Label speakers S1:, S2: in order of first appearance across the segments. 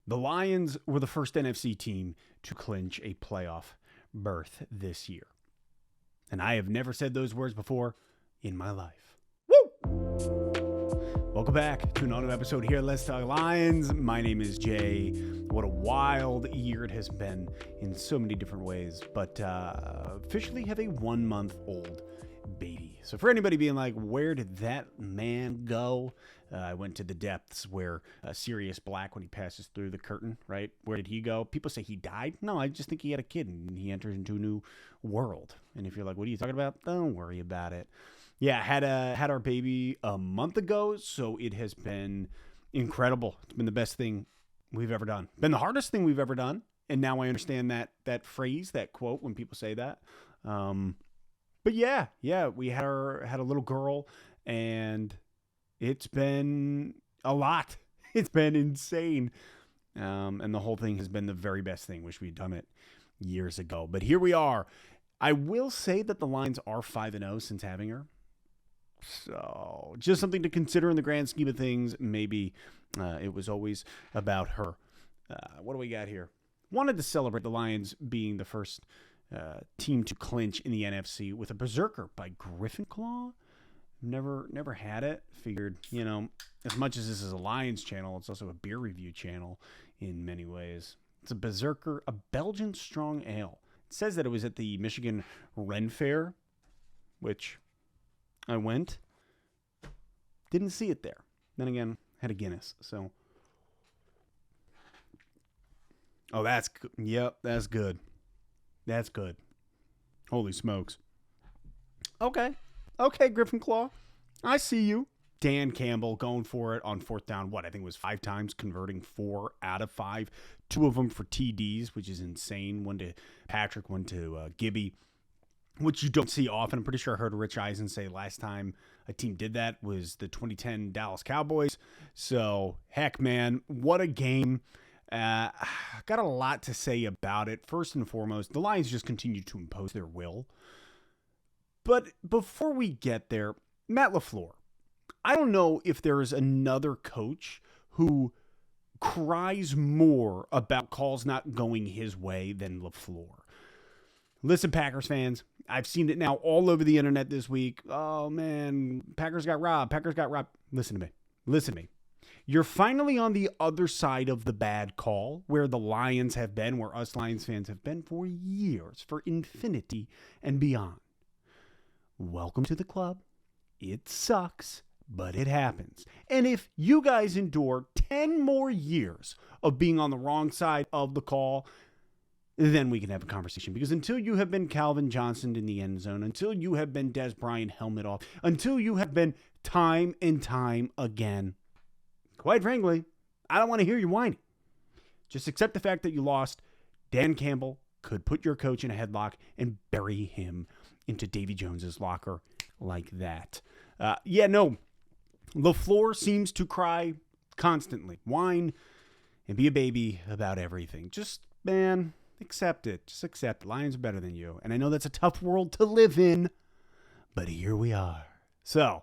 S1: The Lions were the first NFC team to clinch a playoff berth this year. And I have never said those words before in my life. Woo! Welcome back to another episode here at Let's Talk Lions. My name is Jay. What a wild year it has been in so many different ways, but officially have a 1-month-old baby. So for anybody being like, where did that man go? I went to the depths where Sirius Black, when he passes through the curtain, right? Where did he go? People say he died. No, I just think he had a kid and he enters into a new world. And if you're like, what are you talking about? Don't worry about it. Yeah, had our baby a month ago, so it has been incredible. It's been the best thing we've ever done. Been the hardest thing we've ever done. And now I understand that phrase, that quote when people say that. But yeah, we had a little girl, and it's been a lot. It's been insane. And the whole thing has been the very best thing. Wish we'd done it years ago. But here we are. I will say that the Lions are 5-0 since having her. So just something to consider in the grand scheme of things. Maybe it was always about her. What do we got here? Wanted to celebrate the Lions being the first team to clinch in the NFC with a berserker by Griffin Claw. Never had it. Figured, as much as this is a Lions channel, it's also a beer review channel in many ways. It's a berserker, a Belgian strong ale. It says that it was at the Michigan Ren Fair, which I went. Didn't see it there. Then again, had a Guinness, so. Oh, that's good. Yep, that's good. That's good. Holy smokes. Okay, Griffin Claw. I see you. Dan Campbell going for it on fourth down. I think it was 5 times, converting 4 out of 5. 2 of them for TDs, which is insane. 1 to Patrick, 1 to Gibby, which you don't see often. I'm pretty sure I heard Rich Eisen say last time a team did that was the 2010 Dallas Cowboys. So, heck, man, what a game. Got a lot to say about it. First and foremost, the Lions just continue to impose their will. But before we get there, Matt LaFleur, I don't know if there is another coach who cries more about calls not going his way than LaFleur. Listen, Packers fans, I've seen it now all over the internet this week. Oh, man, Packers got robbed. Listen to me. You're finally on the other side of the bad call where the Lions have been, where us Lions fans have been for years, for infinity and beyond. Welcome to the club. It sucks, but it happens. And if you guys endure 10 more years of being on the wrong side of the call, then we can have a conversation. Because until you have been Calvin Johnson in the end zone, until you have been Des Bryant helmet off, until you have been time and time again, quite frankly, I don't want to hear you whining. Just accept the fact that you lost. Dan Campbell could put your coach in a headlock and bury him into Davy Jones's locker like that. LaFleur seems to cry constantly, whine, and be a baby about everything. Just, man, accept it. Just accept it. Lions are better than you. And I know that's a tough world to live in, but here we are. So,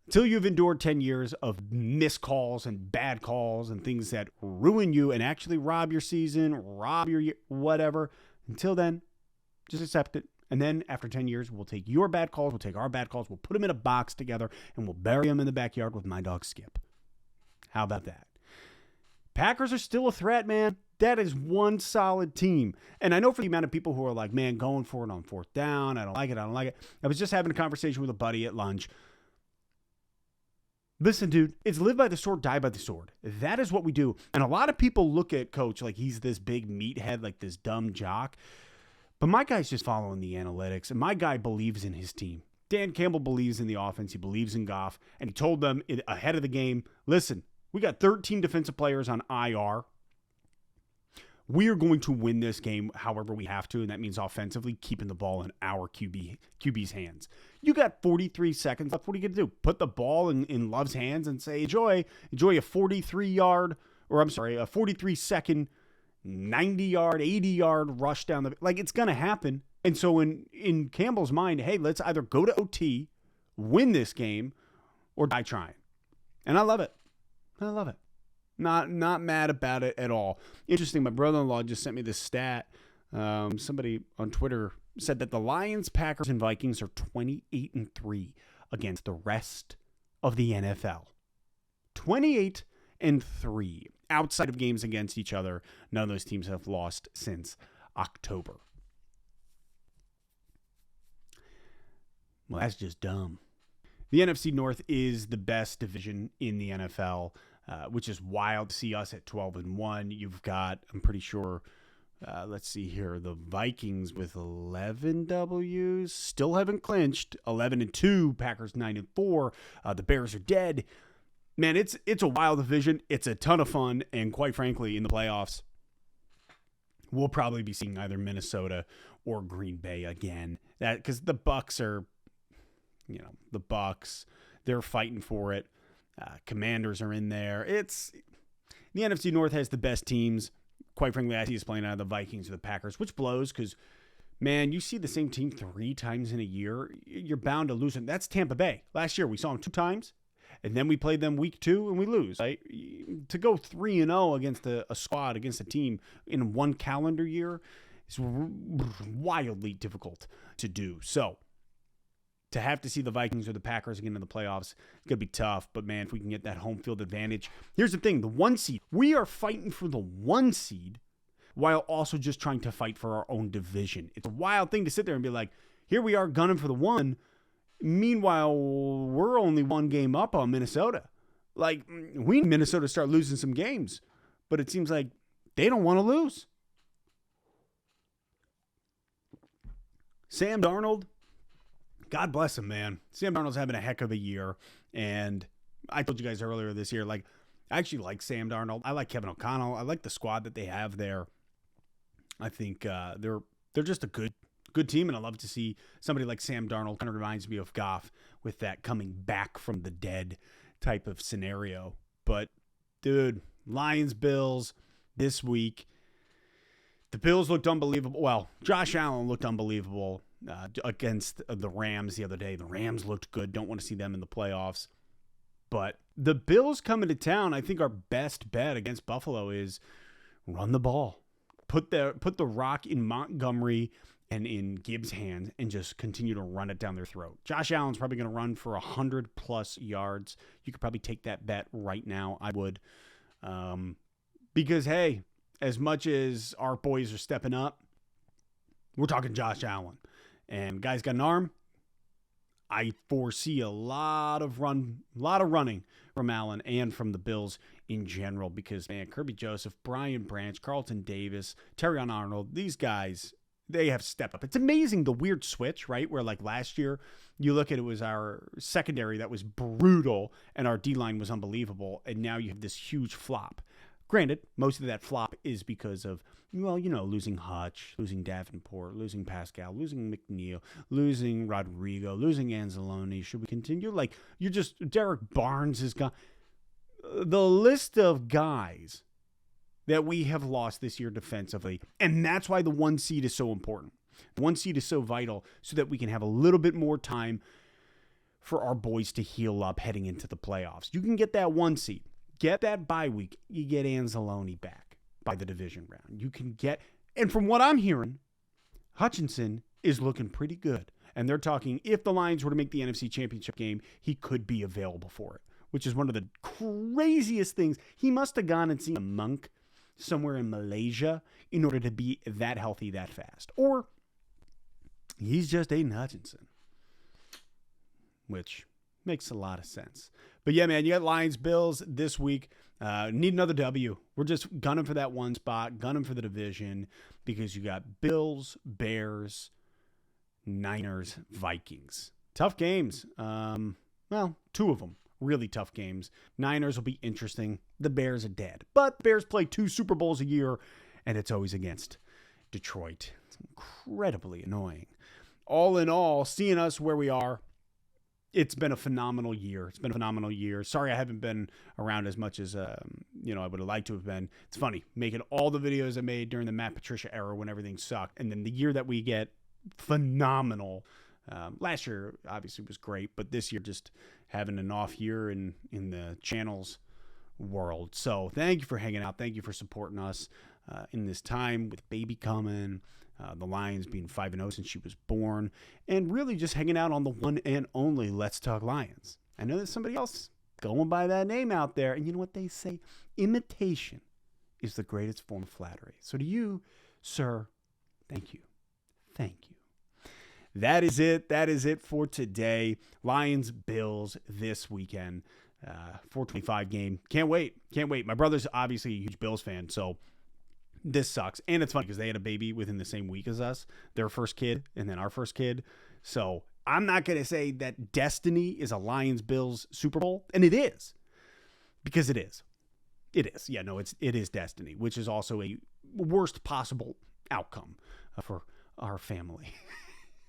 S1: until you've endured 10 years of missed calls and bad calls and things that ruin you and actually rob your season, rob your whatever, until then, just accept it. And then after 10 years, we'll take your bad calls, we'll take our bad calls, we'll put them in a box together, and we'll bury them in the backyard with my dog Skip. How about that? Packers are still a threat, man. That is one solid team. And I know for the amount of people who are like, man, going for it on fourth down, I don't like it. I was just having a conversation with a buddy at lunch. Listen, dude, it's live by the sword, die by the sword. That is what we do. And a lot of people look at Coach like he's this big meathead, like this dumb jock. But my guy's just following the analytics, and my guy believes in his team. Dan Campbell believes in the offense. He believes in Goff, and he told them ahead of the game, listen, we got 13 defensive players on IR. We are going to win this game however we have to, and that means offensively keeping the ball in our QB's hands. You got 43 seconds left. What are you going to do? Put the ball in Love's hands and say, enjoy a 43-second, 90-yard, 80-yard rush down the... Like, it's going to happen. And so in Campbell's mind, hey, let's either go to OT, win this game, or die trying. And I love it. Not mad about it at all. Interesting, my brother-in-law just sent me this stat. Somebody on Twitter said that the Lions, Packers, and Vikings are 28-3 against the rest of the NFL. 28-3. Outside of games against each other, none of those teams have lost since October. Well, that's just dumb. The NFC North is the best division in the NFL, which is wild to see us at 12-1. You've got, I'm pretty sure, let's see here, the Vikings with 11 W's, still haven't clinched, 11-2, Packers 9-4, the Bears are dead. Man, it's a wild division. It's a ton of fun, and quite frankly, in the playoffs, we'll probably be seeing either Minnesota or Green Bay again. That because the Bucs are, the Bucs, they're fighting for it. Commanders are in there. The NFC North has the best teams. Quite frankly, I see us playing out of the Vikings or the Packers, which blows because, man, you see the same team 3 times in a year, you're bound to lose them. That's Tampa Bay. Last year, we saw them 2 times. And then we played them week 2 and we lose. Right? To go 3-0 against a squad, against a team in 1 calendar year is wildly difficult to do. So to have to see the Vikings or the Packers again in the playoffs, it's going to be tough. But, man, if we can get that home field advantage. Here's the thing, the 1 seed. We are fighting for the 1 seed while also just trying to fight for our own division. It's a wild thing to sit there and be like, here we are gunning for the 1. Meanwhile, we're only 1 game up on Minnesota. Like, we need Minnesota to start losing some games. But it seems like they don't want to lose. Sam Darnold, God bless him, man. Sam Darnold's having a heck of a year. And I told you guys earlier this year, I actually like Sam Darnold. I like Kevin O'Connell. I like the squad that they have there. I think they're just a good team, and I love to see somebody like Sam Darnold. Kind of reminds me of Goff with that coming back from the dead type of scenario. But, dude, Lions, Bills this week. The Bills looked unbelievable. Well, Josh Allen looked unbelievable against the Rams the other day. The Rams looked good. Don't want to see them in the playoffs. But the Bills coming to town, I think our best bet against Buffalo is run the ball. Put the rock in Montgomery and in Gibbs' hands and just continue to run it down their throat. Josh Allen's probably going to run for 100+ yards. You could probably take that bet right now. I would. Because, hey, as much as our boys are stepping up, we're talking Josh Allen. And guy's got an arm. I foresee a lot of running from Allen and from the Bills in general because, man, Kirby Joseph, Brian Branch, Carlton Davis, Terrion Arnold, these guys, they have stepped up. It's amazing the weird switch, right? Where like last year, you look at it was our secondary that was brutal and our D-line was unbelievable. And now you have this huge flop. Granted, most of that flop is because of, losing Hutch, losing Davenport, losing Pascal, losing McNeil, losing Rodrigo, losing Anzalone. Should we continue? Derek Barnes is gone. The list of guys that we have lost this year defensively. And that's why the 1 seed is so important. The 1 seed is so vital so that we can have a little bit more time for our boys to heal up heading into the playoffs. You can get that 1 seed. Get that bye week. You get Anzalone back by the division round. You can get, and from what I'm hearing, Hutchinson is looking pretty good. And they're talking if the Lions were to make the NFC Championship game, he could be available for it, which is one of the craziest things. He must have gone and seen a monk somewhere in Malaysia in order to be that healthy that fast. Or he's just Aiden Hutchinson, which makes a lot of sense. But yeah, man, you got Lions, Bills this week. Need another W. We're just gunning for that 1 spot, gunning for the division because you got Bills, Bears, Niners, Vikings. Tough games. 2 of them. Really tough games. Niners will be interesting. The Bears are dead. But the Bears play 2 Super Bowls a year, and it's always against Detroit. It's incredibly annoying. All in all, seeing us where we are, it's been a phenomenal year. Sorry I haven't been around as much as I would have liked to have been. It's funny, making all the videos I made during the Matt Patricia era when everything sucked, and then the year that we get, phenomenal. Last year, obviously, was great, but this year just having an off year in the channels world. So thank you for hanging out. Thank you for supporting us in this time with baby coming, the Lions being 5-0 since she was born, and really just hanging out on the one and only Let's Talk Lions. I know there's somebody else going by that name out there, and you know what they say? Imitation is the greatest form of flattery. So to you, sir, thank you. Thank you. That is it. That is it for today. Lions, Bills this weekend. 4:25 game. Can't wait. Can't wait. My brother's obviously a huge Bills fan, so this sucks. And it's funny because they had a baby within the same week as us, their first kid, and then our first kid. So I'm not going to say that destiny is a Lions-Bills Super Bowl, and it is, because it is. It is. Yeah, no, it is destiny, which is also a worst possible outcome for our family.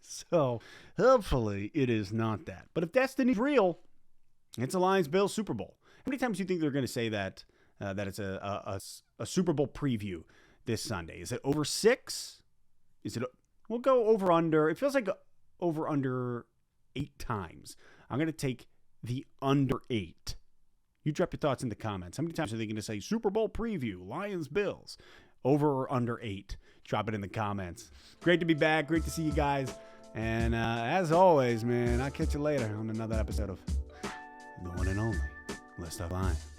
S1: So hopefully it is not that. But if destiny's real, it's a Lions-Bills Super Bowl. How many times do you think they're going to say that it's a Super Bowl preview this Sunday? Is it over 6? We'll go over under. It feels like over under 8 times. I'm going to take the under 8. You drop your thoughts in the comments. How many times are they going to say Super Bowl preview, Lions-Bills? Over or under 8? Drop it in the comments. Great to be back. Great to see you guys. And as always, man, I'll catch you later on another episode of the one and only Let's Talk Lions.